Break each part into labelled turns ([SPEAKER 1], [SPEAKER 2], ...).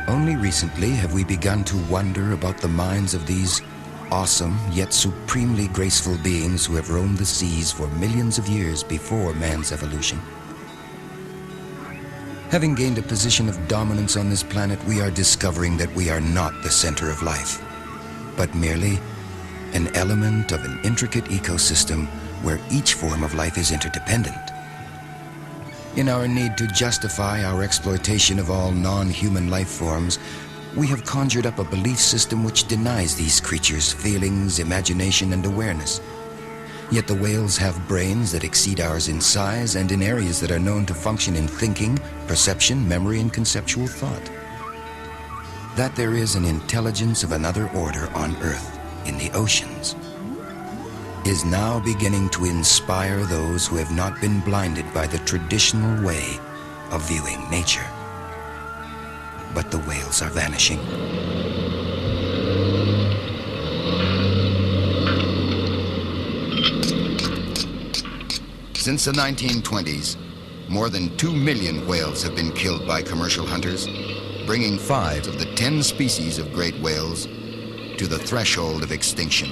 [SPEAKER 1] Only recently have we begun to wonder about the minds of these awesome yet supremely graceful beings who have roamed the seas for millions of years before man's evolution. Having gained a position of dominance on this planet, we are discovering that we are not the center of life, but merely an element of an intricate ecosystem where each form of life is interdependent. In our need to justify our exploitation of all non-human life forms, we have conjured up a belief system which denies these creatures feelings, imagination, and awareness. Yet the whales have brains that exceed ours in size and in areas that are known to function in thinking, perception, memory, and conceptual thought. That there is an intelligence of another order on Earth, in the oceans, is now beginning to inspire those who have not been blinded by the traditional way of viewing nature. But the whales are vanishing. Since the 1920s, more than 2 million whales have been killed by commercial hunters, bringing 5 of the 10 species of great whales to the threshold of extinction.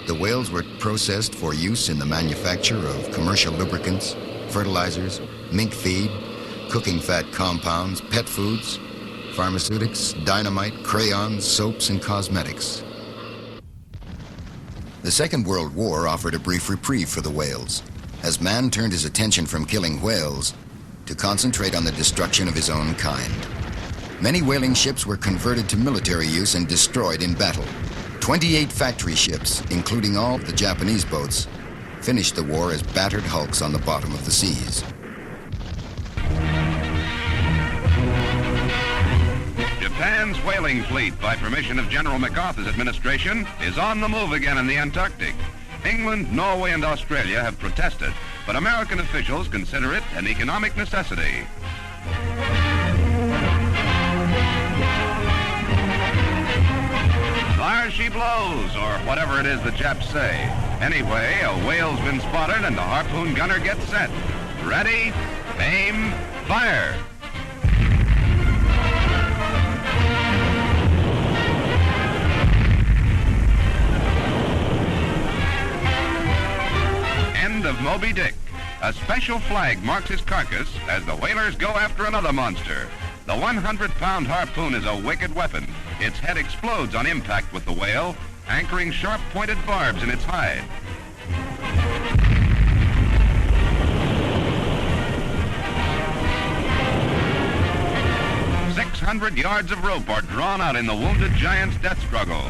[SPEAKER 1] The whales were processed for use in the manufacture of commercial lubricants, fertilizers, mink feed, cooking fat compounds, pet foods, pharmaceutics, dynamite, crayons, soaps, and cosmetics. The Second World War offered a brief reprieve for the whales, as man turned his attention from killing whales to concentrate on the destruction of his own kind. Many whaling ships were converted to military use and destroyed in battle. 28 factory ships, including all the Japanese boats, finished the war as battered hulks on the bottom of the seas.
[SPEAKER 2] Japan's whaling fleet, by permission of General MacArthur's administration, is on the move again in the Antarctic. England, Norway, and Australia have protested, but American officials consider it an economic necessity. There she blows, or whatever it is the Japs say. Anyway, a whale's been spotted and the harpoon gunner gets set. Ready, aim, fire! End of Moby Dick. A special flag marks his carcass as the whalers go after another monster. The 100-pound harpoon is a wicked weapon. Its head explodes on impact with the whale, anchoring sharp-pointed barbs in its hide. "600 yards of rope are drawn out in the wounded giant's death struggle.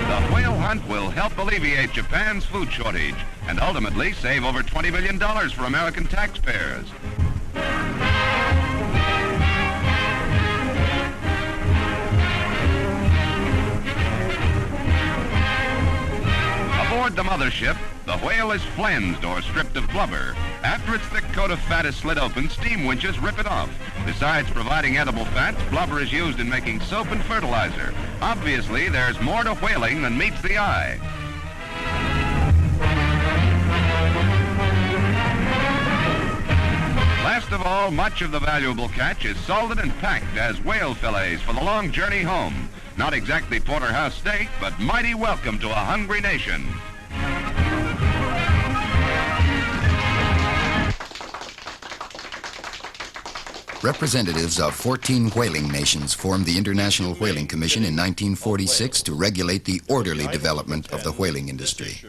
[SPEAKER 2] The whale hunt will help alleviate Japan's food shortage and ultimately save over $20 million for American taxpayers. Aboard the mothership, the whale is flensed or stripped of blubber. After its thick coat of fat is slit open, steam winches rip it off. Besides providing edible fats, blubber is used in making soap and fertilizer. Obviously, there's more to whaling than meets the eye. Last of all, much of the valuable catch is salted and packed as whale fillets for the long journey home. Not exactly porterhouse steak, but mighty welcome to a hungry nation.
[SPEAKER 1] Representatives of 14 whaling nations formed the International Whaling Commission in 1946 to regulate the orderly development of the whaling industry.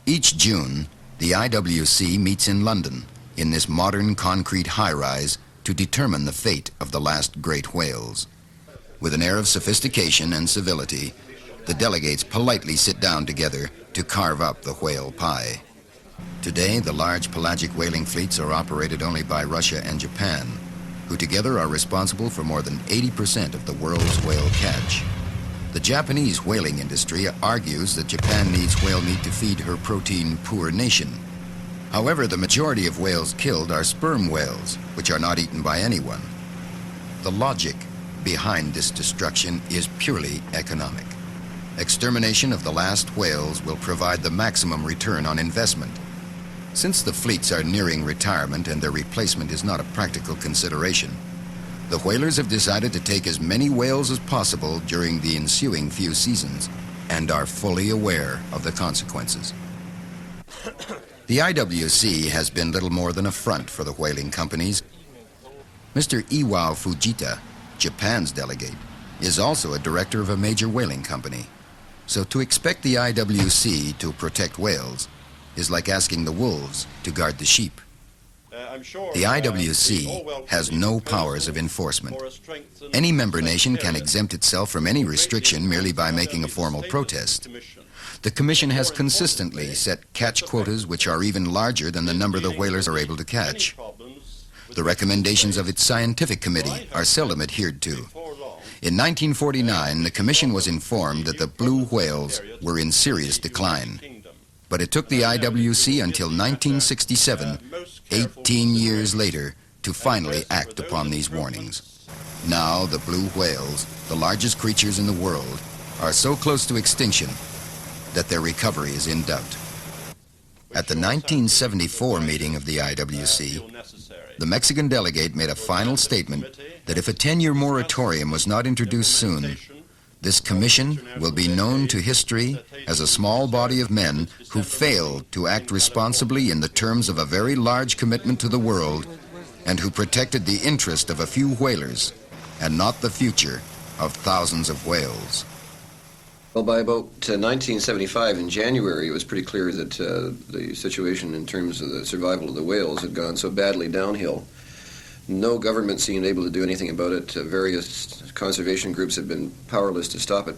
[SPEAKER 1] Each June, the IWC meets in London in this modern concrete high-rise to determine the fate of the last great whales. With an air of sophistication and civility, the delegates politely sit down together to carve up the whale pie. Today, the large pelagic whaling fleets are operated only by Russia and Japan, who together are responsible for more than 80% of the world's whale catch. The Japanese whaling industry argues that Japan needs whale meat to feed her protein-poor nation. However, the majority of whales killed are sperm whales, which are not eaten by anyone. The logic behind this destruction is purely economic. Extermination of the last whales will provide the maximum return on investment. Since the fleets are nearing retirement and their replacement is not a practical consideration, the whalers have decided to take as many whales as possible during the ensuing few seasons and are fully aware of the consequences. The IWC has been little more than a front for the whaling companies. Mr. Iwao Fujita, Japan's delegate, is also a director of a major whaling company. So to expect the IWC to protect whales is like asking the wolves to guard the sheep. The IWC has no powers of enforcement. Any member nation can exempt itself from any restriction merely by making a formal protest. The Commission has consistently set catch quotas which are even larger than the number the whalers are able to catch. The recommendations of its scientific committee are seldom adhered to. In 1949, the Commission was informed that the blue whales were in serious decline. But it took the IWC until 1967, 18 years later, to finally act upon these warnings. Now, the blue whales, the largest creatures in the world, are so close to extinction that their recovery is in doubt. At the 1974 meeting of the IWC, the Mexican delegate made a final statement that if a 10-year moratorium was not introduced soon, this commission will be known to history as a small body of men who failed to act responsibly in the terms of a very large commitment to the world and who protected the interest of a few whalers and not the future of thousands of whales.
[SPEAKER 3] Well, by about 1975, in January, it was pretty clear that the situation in terms of the survival of the whales had gone so badly downhill. No government seemed able to do anything about it. Various conservation groups had been powerless to stop it.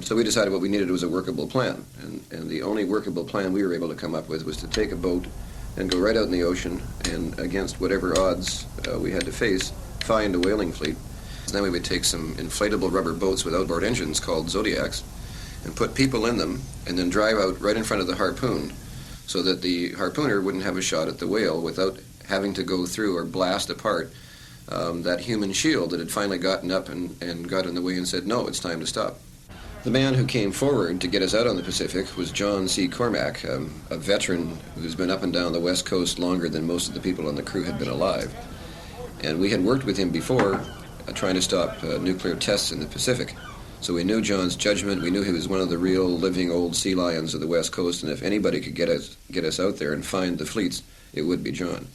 [SPEAKER 3] So we decided what we needed was a workable plan. And the only workable plan we were able to come up with was to take a boat and go right out in the ocean and, against whatever odds we had to face, find a whaling fleet. And then we would take some inflatable rubber boats with outboard engines called Zodiacs and put people in them and then drive out right in front of the harpoon so that the harpooner wouldn't have a shot at the whale without having to go through or blast apart that human shield that had finally gotten up and got in the way and said, no, it's time to stop. The man who came forward to get us out on the Pacific was John C. Cormack, a veteran who's been up and down the West Coast longer than most of the people on the crew had been alive. And we had worked with him before trying to stop nuclear tests in the Pacific. So we knew John's judgment. We knew he was one of the real living old sea lions of the West Coast, and if anybody could get us out there and find the fleets, it would be John.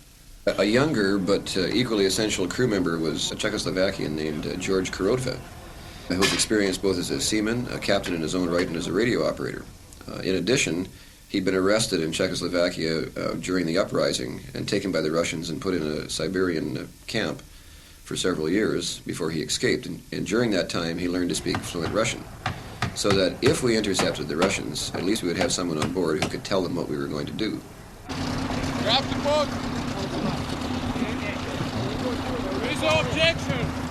[SPEAKER 3] A younger but equally essential crew member was a Czechoslovakian named George Korotva, who was experienced both as a seaman, a captain in his own right, and as a radio operator. In addition, he'd been arrested in Czechoslovakia during the uprising and taken by the Russians and put in a Siberian camp for several years before he escaped. And during that time, he learned to speak fluent Russian, so that if we intercepted the Russians, at least we would have someone on board who could tell them what we were going to do.
[SPEAKER 4] Grab the boat. Raise no objection.